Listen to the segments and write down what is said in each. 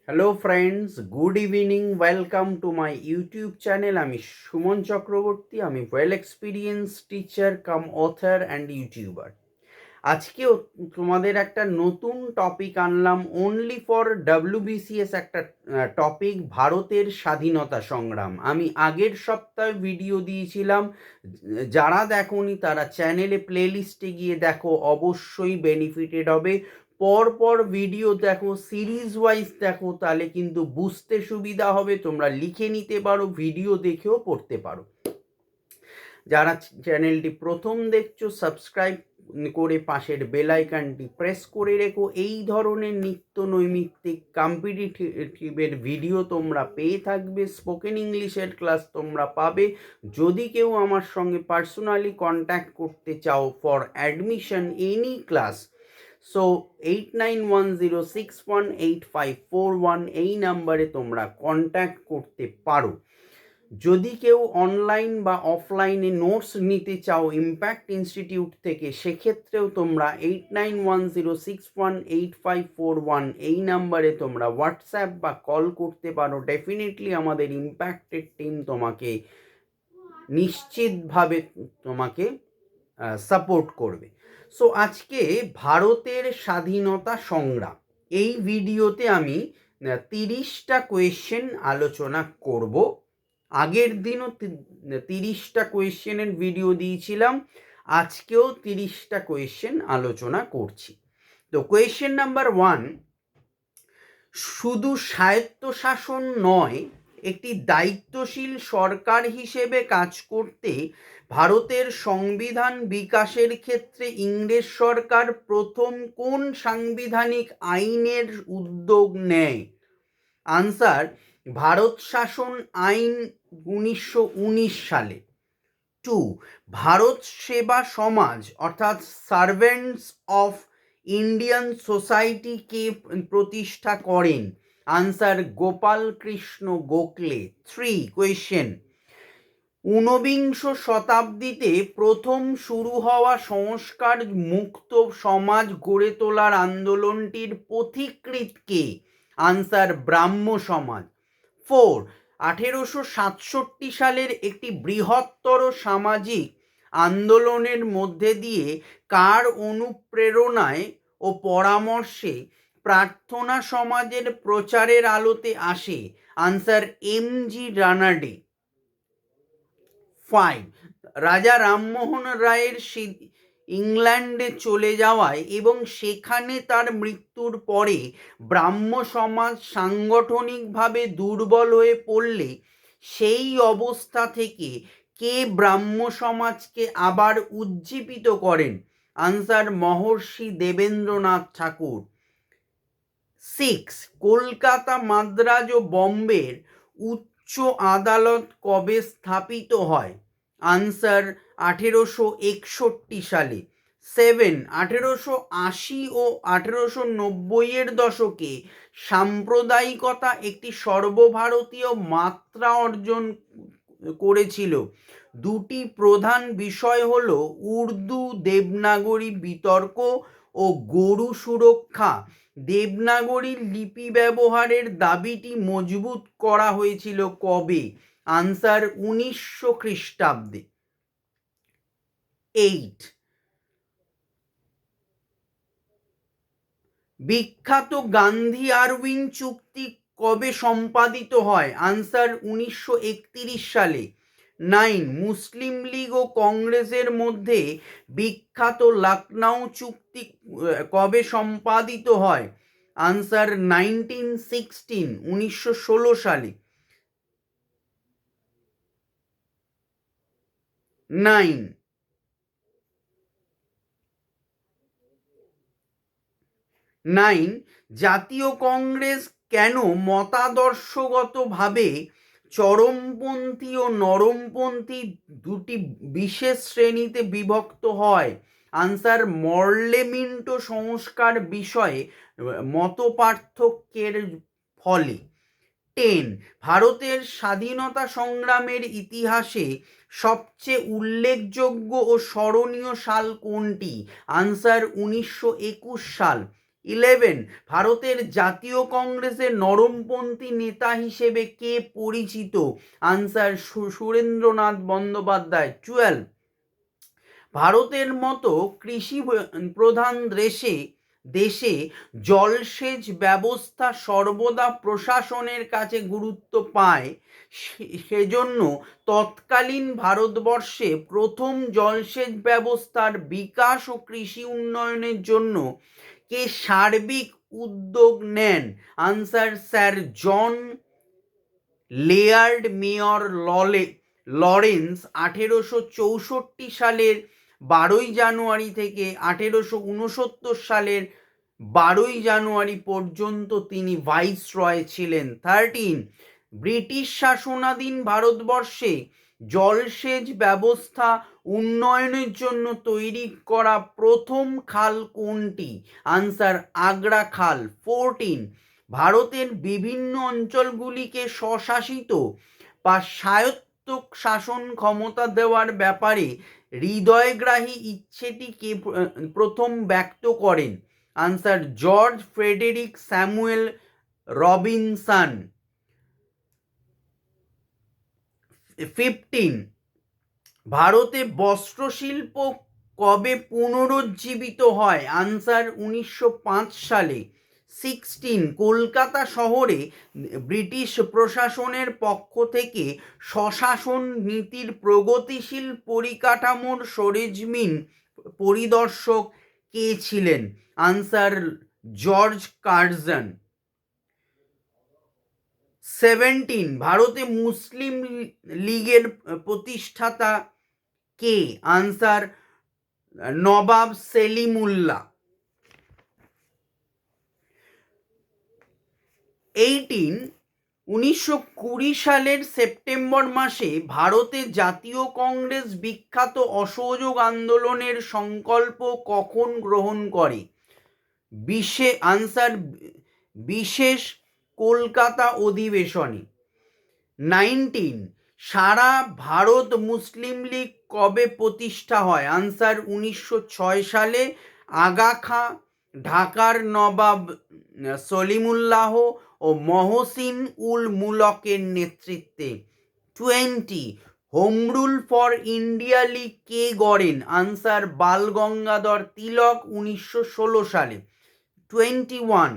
Hello friends, good evening. Welcome to my YouTube channel. আমি সুমন চক্রবর্তী। আমি well experience teacher cum author and YouTuber. আজকেও তোমাদের একটা নতুন টপিক আনলাম, অনলি ফর ডাব্লিউবিসিএস। একটা টপিক, ভারতের স্বাধীনতা সংগ্রাম। আমি আগের সপ্তাহে ভিডিও দিয়েছিলাম, যারা দেখোনি তারা চ্যানেলে প্লেলিস্টে গিয়ে দেখো, অবশ্যই বেনিফিটেড হবে। পর পর ভিডিও দেখো, সিরিজ ওয়াইজ দেখো, তাহলে কিন্তু বুঝতে সুবিধা হবে। তোমরা লিখে নিতে পারো, ভিডিও দেখেও পড়তে পারো। যারা চ্যানেলটি প্রথম দেখছো, সাবস্ক্রাইব করে পাশের বেল আইকনটি প্রেস করে রেখো। এই ধরনের নিত্য নৈমিত্তিক কম্পিটিটিভের ভিডিও তোমরা পেয়ে থাকবে। স্পোকেন ইংলিশের ক্লাস তোমরা পাবে। যদি কেউ আমার সঙ্গে পার্সোনালি কন্ট্যাক্ট করতে চাও for admission any class, so 8910618541 এই নাম্বারে তোমরা কন্ট্যাক্ট করতে পারো। যদি কেউ অনলাইন বা অফলাইনে নোটস নিতে চাও ইম্প্যাক্ট ইনস্টিটিউট থেকে, সেক্ষেত্রেও তোমরা 8910618541 এই নাম্বারে তোমরা হোয়াটসঅ্যাপ বা কল করতে পারো। ডেফিনেটলি আমাদের ইম্প্যাক্টের টিম তোমাকে নিশ্চিতভাবে তোমাকে সাপোর্ট করবে। সো আজকে ভারতের স্বাধীনতা সংগ্রাম, এই ভিডিওতে আমি 30টা কোয়েশ্চেন আলোচনা করব। আগের দিনও 30টা কোয়েশ্চেনের ভিডিও দিয়েছিলাম, আজকেও 30টা কোয়েশ্চেন আলোচনা করছি। তো কোয়েশ্চেন নাম্বার 1, শুধু স্বায়ত্তশাসন নয়, একটি দায়িত্বশীল সরকার হিসেবে কাজ করতে ভারতের সংবিধান বিকাশের ক্ষেত্রে ইংরেজ সরকার প্রথম কোন সাংবিধানিক আইনের উদ্যোগ নেয়? আনসার, ভারত শাসন আইন 1919 সালে। 2, ভারত সেবা সমাজ অর্থাৎ সার্ভেন্টস অফ ইন্ডিয়ান সোসাইটি কে প্রতিষ্ঠা করেন? আনসার, গোপাল কৃষ্ণ গোখলে। 3, কোয়েশ্চেন, ঊনবিংশ শতাব্দীতে প্রথম শুরু হওয়া সংস্কার মুক্ত সমাজ গড়ে তোলার আন্দোলনটির পথিকৃৎ কে? আনসার, ব্রাহ্ম সমাজ। 4, 1867 সালের একটি বৃহত্তর সামাজিক আন্দোলনের মধ্যে দিয়ে কার অনুপ্রেরণায় ও পরামর্শে প্রার্থনা সমাজের প্রচারের আলোতে আসে? Answer, MG. রানাডে। 5, রাজা রামমোহন রায়ের ইংল্যান্ডে চলে যাওয়ায় এবং সেখানে তার মৃত্যুর পরে ব্রাহ্ম সমাজ সাংগঠনিকভাবে দুর্বল হয়ে পড়লে সেই অবস্থা থেকে কে ব্রাহ্ম সমাজকে আবার উজ্জীবিত করেন? আনসার, মহর্ষি দেবেন্দ্রনাথ ঠাকুর। 6, কলকাতা, মাদ্রাজ ও বম্বের উচ্চ আদালত কবে স্থাপিত হয়? আনসার, 1861 সালে। 7, 1880 ও 1890-এর দশকে সাম্প্রদায়িকতা একটি সর্বভারতীয় মাত্রা অর্জন করেছিল। দুটি প্রধান বিষয় হল উর্দু দেবনাগরী বিতর্ক ও গরু সুরক্ষা। দেবনাগরী লিপি ব্যবহারের দাবিটি মজবুত করা হয়েছিল কবে? আনসার, 1900 খ্রিস্টাব্দে। 8, বিখ্যাত গান্ধী আরউইন চুক্তি কবে সম্পাদিত হয়? আনসার, 1931 সালে। 9, মুসলিম লীগ ও কংগ্রেসের মধ্যে বিখ্যাত লখনউ চুক্তি কবে সম্পাদিত হয়? আনসার, 1916 সালে। 9, জাতীয় কংগ্রেস কেন মতাদর্শগতভাবে চরমপন্থী ও নরমপন্থী দুটি বিশেষ শ্রেণীতে বিভক্ত হয়? আনসার, মরলে-মিন্টো সংস্কার বিষয়ে মতপার্থক্যের ফলে। 10, ভারতের স্বাধীনতা সংগ্রামের ইতিহাসে সবচেয়ে উল্লেখযোগ্য ও স্মরণীয় সাল কোনটি? আনসার, 1921 সাল। 11, ভারতের জাতীয় কংগ্রেসের নরমপন্থী নেতা হিসেবে কে পরিচিত? আনসার সুরেন্দ্রনাথ বন্দ্যোপাধ্যায়। 12, ভারতের মতো কৃষি প্রধান দেশে জলসেচ ব্যবস্থা সর্বদা প্রশাসনের কাছে গুরুত্ব পায়, সেজন্য তৎকালীন ভারতবর্ষে প্রথম জলসেচ ব্যবস্থার বিকাশ ও কৃষি উন্নয়নের জন্য কে সার্বিক উদ্যোগ নেন? আনসার স্যার জন লেয়ার্ড মেয়র লরেন্স 1864 সালের 12 জানুয়ারি থেকে 1869 সালের 12 জানুয়ারি পর্যন্ত তিনি ভাইসরয় ছিলেন। 13, ব্রিটিশ শাসনাধীন ভারতবর্ষে জলসেচ ব্যবস্থা উন্নয়নের জন্য তৈরি করা প্রথম খাল কোনটি? আনসার আগ্রা খাল। 14, ভারতের বিভিন্ন অঞ্চলগুলিকে স্বশাসিত বা স্বায়ত্ত শাসন ক্ষমতা দেওয়ার ব্যাপারে হৃদয়গ্রাহী ইচ্ছেটি কে প্রথম ব্যক্ত করেন? Answer George Frederick Samuel Robinson. 15, ভারতে বস্ত্রশিল্প কবে পুনরুজ্জীবিত হয়? আনসার 1905 সালে। 16, কলকাতা শহরে ব্রিটিশ প্রশাসনের পক্ষ থেকে স্বশাসন নীতির প্রগতিশীল পরিকাঠামোর সরেজমিন পরিদর্শক কে ছিলেন? Answer George Curzon. 17, ভারতে মুসলিম লীগের প্রতিষ্ঠাতা কে? আনসার নবাব সেলিমুল্লাহ। 18, 1920 সালের সেপ্টেম্বর মাসে ভারতে জাতীয় কংগ্রেস বিখ্যাত অসহযোগ আন্দোলনের সংকল্প কখন গ্রহণ করে? আনসার বিশেষ কলকাতা অধিবেশনে। 19, সারা ভারত মুসলিম লীগ কবে প্রতিষ্ঠা হয়? আনসার 1906 সালে আগা খাঁ, ঢাকার নবাব সলিমুল্লাহ ও মহসিন উল মুলকের নেতৃত্বে। 20, home rule for India league কে গড়েন? আনসার বাল গঙ্গাধর তিলক 1916 সালে। 21,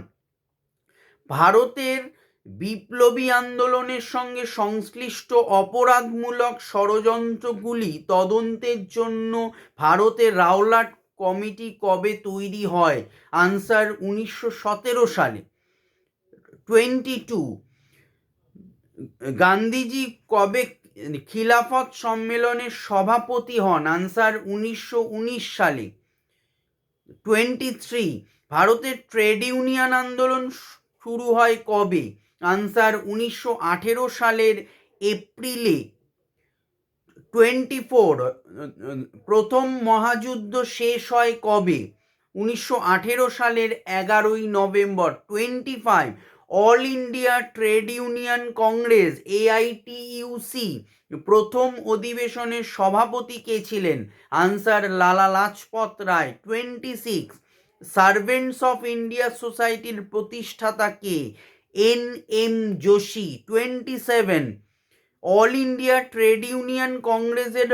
ভারতের বিপ্লবী আন্দোলনের সঙ্গে সংশ্লিষ্ট অপরাধমূলক ষড়যন্ত্রগুলি তদন্তের জন্য ভারতের রাওলাট কমিটি কবে তৈরি হয়? আনসার 1917 সালে। 22, গান্ধীজি কবে খিলাফত সম্মেলনের সভাপতি হন? আনসার 1919 সালে। 23, ভারতের ট্রেড ইউনিয়ন আন্দোলন শুরু হয় কবে? আনসার 1918 সালের এপ্রিলে। 24, প্রথম মহাযুদ্ধ শেষ হয় কবে? 1918 সালের 11 November. 25, all India trade union Congress AITUC প্রথম অধিবেশনের সভাপতি কে ছিলেন? Answer Lala Lajpat Rai. 26, servants of India সোসাইটির প্রতিষ্ঠাতা কে? NM Joshi. 27, all India trade union কংগ্রেসের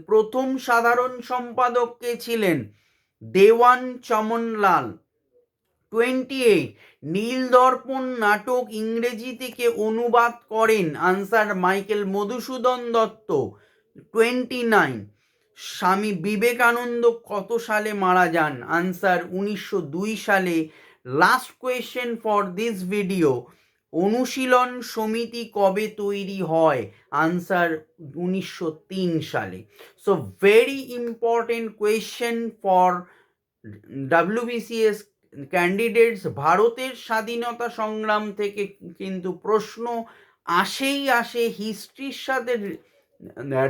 প্রথম সাধারণ সম্পাদক কে ছিলেন? দেওয়ান চমনলাল। 28, নীলদর্পণ নাটক ইংরেজি থেকে অনুবাদ করেন? Answer Michael Madhusudan Dutta. 29, স্বামী বিবেকানন্দ কত সালে মারা যান? আনসার 1902 সালে। Last question for this video, অনুশীলন সমিতি কবে তৈরি হয়? আনসার 1903 সালে। So very important question for WBCS candidates. ভারতের স্বাধীনতা সংগ্রাম থেকে কিন্তু প্রশ্ন আসে হিস্ট্রির সাথে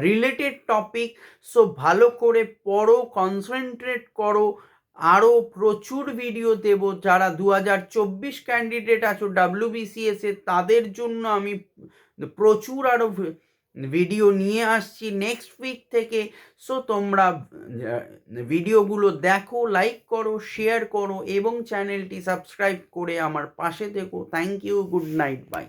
রিলেটেড টপিক। সো ভালো করে পড়ো, কনসেন্ট্রেট করো। আরও প্রচুর ভিডিও দেব। যারা 2024 ক্যান্ডিডেট আছো WBCS এর, তাদের জন্য আমি প্রচুর আরও ভিডিও নিয়ে আসছি নেক্সট উইক থেকে। সো তোমরা ভিডিওগুলো দেখো, লাইক করো, শেয়ার করো এবং চ্যানেলটি সাবস্ক্রাইব করে আমার পাশে থেকো। Thank you, good night, by.